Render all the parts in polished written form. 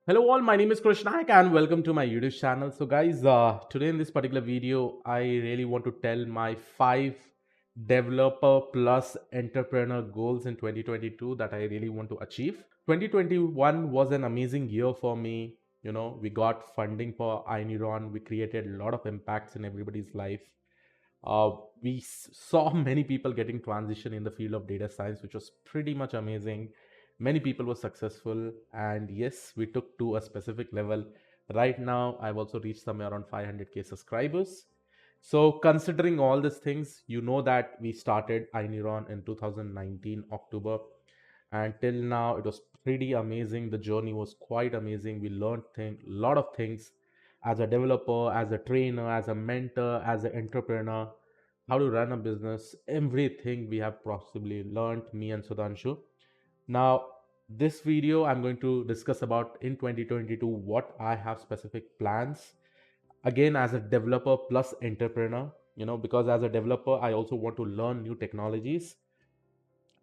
Hello all, my name is Krish Naik and welcome to my YouTube channel. So guys, today in this particular video, I really want to tell my 5 developer plus entrepreneur goals in 2022 that I really want to achieve. 2021 was an amazing year for me. We got funding for iNeuron. We created a lot of impacts in everybody's life. We saw many people getting transition in the field of data science, which was pretty much amazing. Many people were successful, and yes, we took to a specific level. Right now, I've also reached somewhere around 500k subscribers. So, considering all these things, you know that we started iNeuron in 2019 October, and till now it was pretty amazing. The journey was quite amazing. We learned a lot of things as a developer, as a trainer, as a mentor, as an entrepreneur, how to run a business, everything we have possibly learned, me and Sudhanshu. Now, this video I'm going to discuss about in 2022 what I have specific plans. Again, as a developer plus entrepreneur, because as a developer, I also want to learn new technologies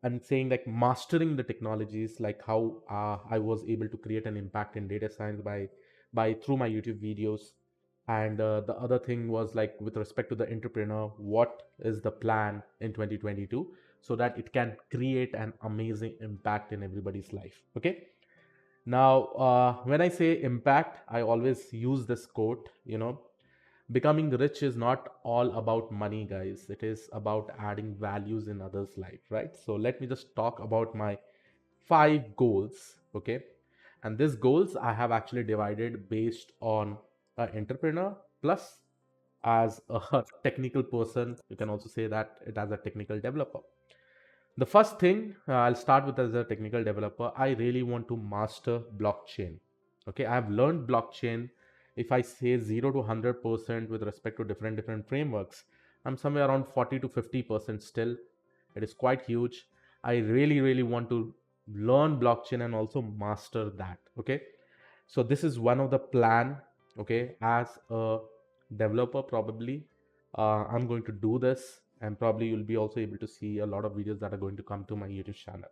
and saying like mastering the technologies, like how I was able to create an impact in data science by through my YouTube videos. And the other thing was like with respect to the entrepreneur, what is the plan in 2022 so that it can create an amazing impact in everybody's life. Okay. Now, when I say impact, I always use this quote, becoming rich is not all about money, guys. It is about adding values in others' life, right? So let me just talk about my 5 goals, okay? And these goals I have actually divided based on an entrepreneur plus as a technical person. You can also say that it as a technical developer. The first thing I'll start with as a technical developer, I really want to master blockchain. Okay, I have learned blockchain. If I say 0 to 100% with respect to different frameworks, I'm somewhere around 40 to 50% still. It is quite huge. I really want to learn blockchain and also master that. Okay, so this is one of the plan. Okay, as a developer, probably I'm going to do this, and probably you'll be also able to see a lot of videos that are going to come to my YouTube channel.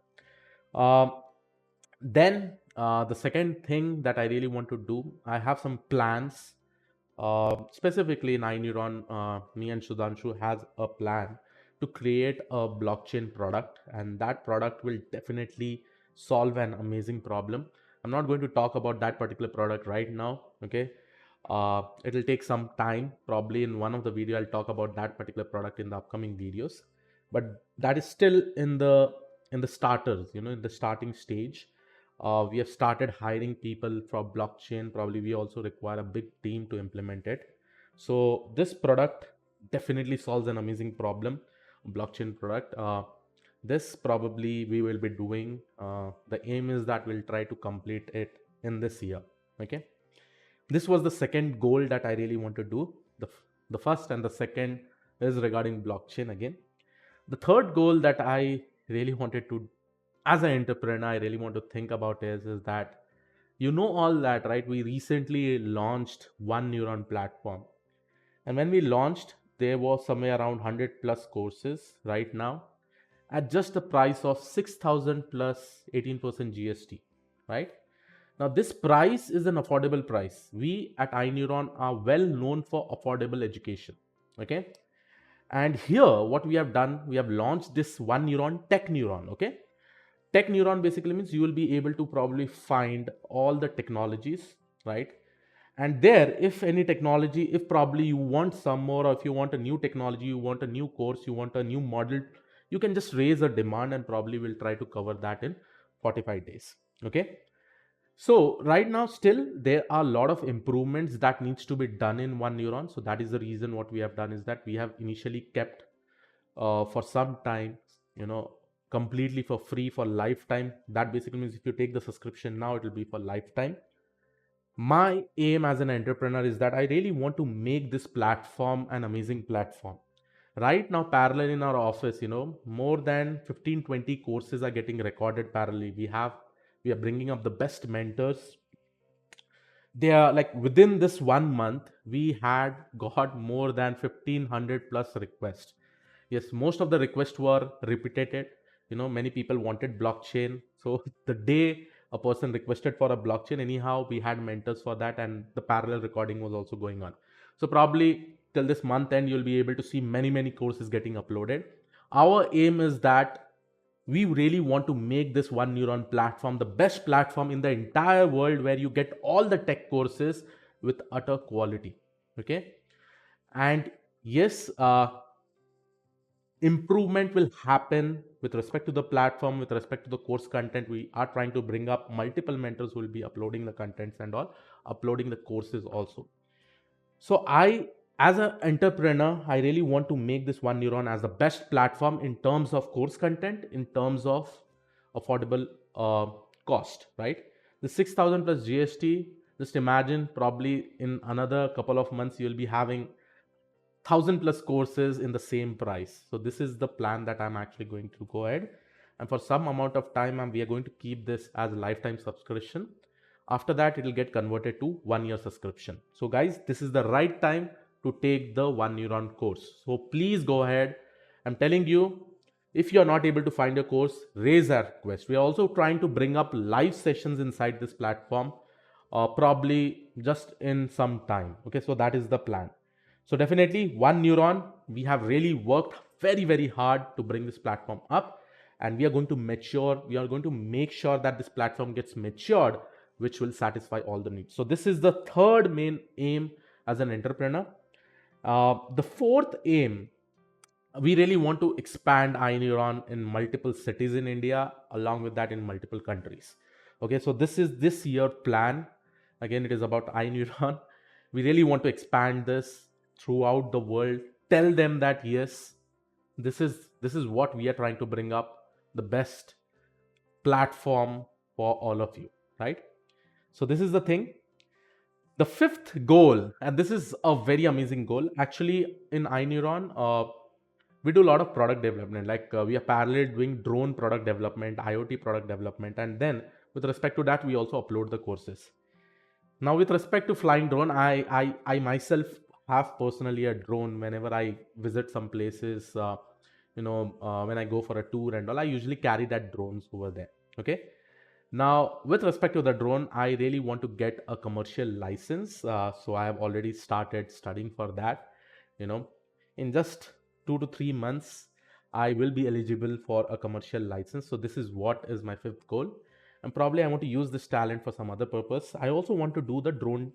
Then the second thing that I really want to do, I have some plans. Specifically in iNeuron, me and Sudhanshu has a plan to create a blockchain product, and that product will definitely solve an amazing problem. I'm not going to talk about that particular product right now. Okay, it'll take some time. Probably in one of the video, I'll talk about that particular product in the upcoming videos. But that is still in the starters, in the starting stage. We have started hiring people for blockchain. Probably we also require a big team to implement it. So this product definitely solves an amazing problem. Blockchain product. This probably we will be doing. The aim is that we'll try to complete it in this year. Okay. This was the second goal that I really want to do. The first and the second is regarding blockchain again. The third goal that I really wanted to, as an entrepreneur, I really want to think about is that all that, right? We recently launched Oneneuron platform, and when we launched, there was somewhere around 100 plus courses right now at just the price of 6,000 plus 18% GST, right? Now, this price is an affordable price. We at iNeuron are well known for affordable education. Okay. And here, what we have done, we have launched this Oneneuron Tech Neuron. Okay. Tech Neuron basically means you will be able to probably find all the technologies, right? And there, if any technology, if probably you want some more, or if you want a new technology, you want a new course, you want a new model, you can just raise a demand and probably we'll try to cover that in 45 days. Okay. So right now, still there are a lot of improvements that needs to be done in Oneneuron. So that is the reason what we have done is that we have initially kept for some time, completely for free for lifetime. That basically means if you take the subscription now, it will be for lifetime. My aim as an entrepreneur is that I really want to make this platform an amazing platform. Right now, parallel in our office, more than 15-20 courses are getting recorded parallelly. We are bringing up the best mentors. They are like within this 1 month, we had got more than 1,500 plus requests. Yes, most of the requests were repeated. Many people wanted blockchain. So the day a person requested for a blockchain. Anyhow, we had mentors for that, and the parallel recording was also going on. So probably till this month end, you'll be able to see many courses getting uploaded. Our aim is that we really want to make this Oneneuron platform the best platform in the entire world, where you get all the tech courses with utter quality. Okay. And yes, improvement will happen with respect to the platform, with respect to the course content. We are trying to bring up multiple mentors who will be uploading the contents and all, uploading the courses also. So I, as an entrepreneur, I really want to make this Oneneuron as the best platform in terms of course content, in terms of affordable cost, right? The 6,000 plus GST, just imagine probably in another couple of months, you'll be having 1,000 plus courses in the same price. So this is the plan that I'm actually going to go ahead. And for some amount of time, we are going to keep this as a lifetime subscription. After that, it will get converted to 1 year subscription. So guys, this is the right time to take the Oneneuron course. So please go ahead. I'm telling you, if you're not able to find a course, raise a request. We are also trying to bring up live sessions inside this platform, probably just in some time. Okay, so that is the plan. So definitely Oneneuron, we have really worked very hard to bring this platform up, and we are going to mature. We are going to make sure that this platform gets matured, which will satisfy all the needs. So this is the third main aim as an entrepreneur. The fourth aim, we really want to expand iNeuron in multiple cities in India, along with that in multiple countries. Okay, so this is this year plan. Again, it is about iNeuron. We really want to expand this throughout the world. Tell them that yes, this is what we are trying to bring up, the best platform for all of you, right? So this is the thing. The fifth goal, and this is a very amazing goal. Actually, in iNeuron, we do a lot of product development. Like we are parallel doing drone product development, IoT product development, and then with respect to that, we also upload the courses. Now, with respect to flying drone, I myself have personally a drone. Whenever I visit some places, when I go for a tour and all, I usually carry that drones over there. Okay. Now, with respect to the drone, I really want to get a commercial license. So I have already started studying for that. You know, in just 2 to 3 months, I will be eligible for a commercial license. So this is what is my fifth goal. And probably I want to use this talent for some other purpose. I also want to do the drone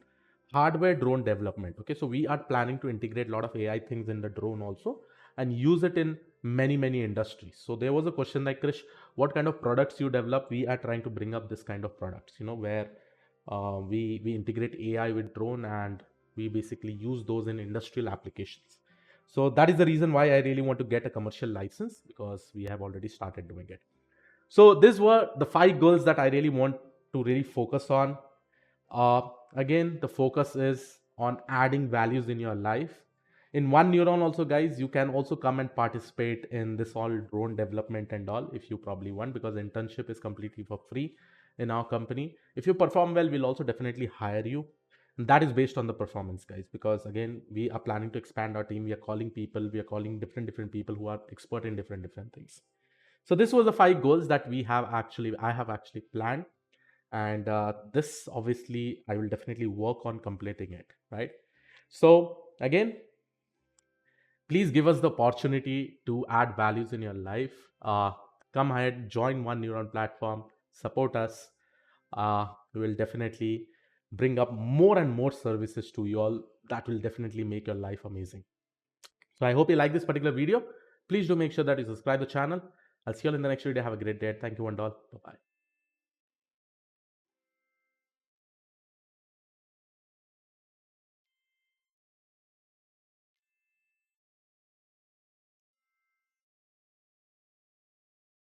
hardware drone development. Okay, so we are planning to integrate a lot of AI things in the drone also, and use it in many industries. So there was a question like, Krish, what kind of products you develop? We are trying to bring up this kind of products, where we integrate AI with drone, and we basically use those in industrial applications. So that is the reason why I really want to get a commercial license, because we have already started doing it. So these were the 5 goals that I really want to really focus on. Again, the focus is on adding values in your life. In Oneneuron also, guys, you can also come and participate in this all drone development and all, if you probably want, because internship is completely for free in our company. If you perform well, we'll also definitely hire you. And that is based on the performance, guys, because again, we are planning to expand our team. We are calling people, we are calling different people who are expert in different things. So this was the 5 goals that I have actually planned, and this obviously I will definitely work on completing it, right? So again, please give us the opportunity to add values in your life. Come ahead, join Oneneuron platform, support us. We will definitely bring up more and more services to you all that will definitely make your life amazing. So I hope you like this particular video. Please do make sure that you subscribe the channel. I'll see you all in the next video. Have a great day. Thank you and all. Bye bye.